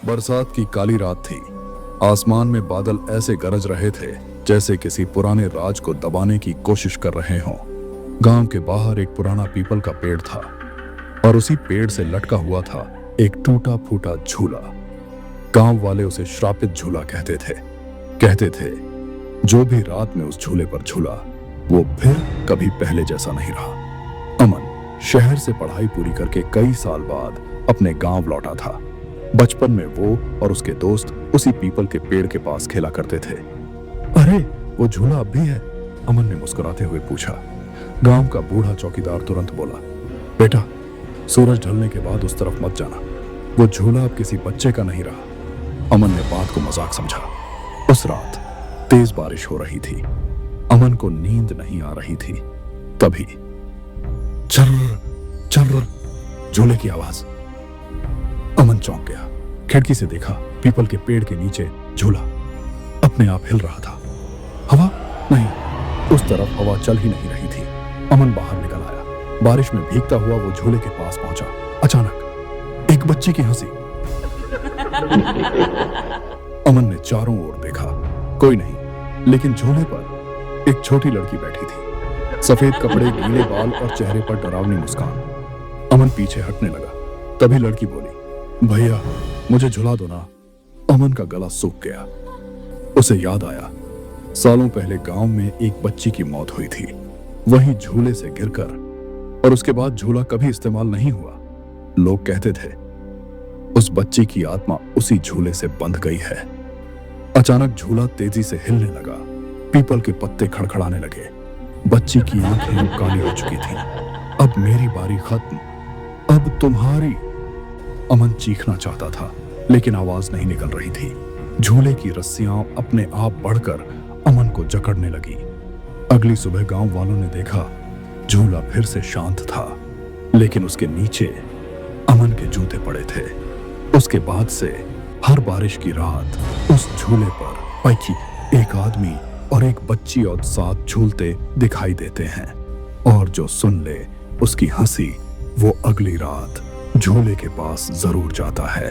बरसात की काली रात थी। आसमान में बादल ऐसे गरज रहे थे जैसे किसी पुराने राज को दबाने की कोशिश कर रहे हों। गांव के बाहर एक पुराना पीपल का पेड़ था और उसी पेड़ से लटका हुआ था एक टूटा फूटा झूला। गांव वाले उसे श्रापित झूला कहते थे जो भी रात में उस झूले पर झूला वो फिर कभी पहले जैसा नहीं रहा। अमन शहर से पढ़ाई पूरी करके कई साल बाद अपने गांव लौटा था। बचपन में वो और उसके दोस्त उसी पीपल के पेड़ के पास खेला करते थे। अरे वो झूला अब भी है? अमन ने मुस्कुराते हुए पूछा। गांव का बूढ़ा चौकीदार तुरंत बोला, बेटा सूरज ढलने के बाद उस तरफ मत जाना, वो झूला अब किसी बच्चे का नहीं रहा। अमन ने बात को मजाक समझा। उस रात तेज बारिश हो रही थी। अमन को नींद नहीं आ रही थी। तभी चर्र चर्र झूले की आवाज। अमन चौंक गया। खिड़की से देखा पीपल के पेड़ के नीचे झूला अपने आप हिल रहा था। हवा नहीं, उस तरफ हवा चल ही नहीं रही थी। अमन बाहर निकल आया। बारिश में भीगता हुआ वो झूले के पास पहुंचा। अचानक एक बच्चे की हंसी। अमन ने चारों ओर देखा, कोई नहीं, लेकिन झूले पर एक छोटी लड़की बैठी थी। सफेद कपड़े, गीले बाल और चेहरे पर डरावनी मुस्कान। अमन पीछे हटने लगा। तभी लड़की बोली, भैया मुझे झुला दो ना। अमन का गला सूख गया। उसे याद आया सालों पहले गांव में एक बच्ची की मौत हुई थी, वहीं झूले से गिरकर, और उसके बाद झूला कभी इस्तेमाल नहीं हुआ। लोग कहते थे उस बच्ची की आत्मा उसी झूले से बंध गई है। अचानक झूला तेजी से हिलने लगा। पीपल के पत्ते खड़खड़ाने लगे। बच्ची की आंखें काली हो चुकी थीं। अब मेरी बारी खत्म, अब तुम्हारी। अमन चीखना चाहता था लेकिन आवाज नहीं निकल रही थी। झूले की रस्सियां अपने आप बढ़कर अमन को जकड़ने लगी। अगली सुबह गांव वालों ने देखा झूला फिर से शांत था, लेकिन उसके नीचे अमन के जूते पड़े थे। उसके बाद से हर बारिश की रात उस झूले पर पैकी एक आदमी और एक बच्ची और साथ झूलते दिखाई देते हैं, और जो सुन ले उसकी हंसी वो अगली रात झूले के पास जरूर जाता है।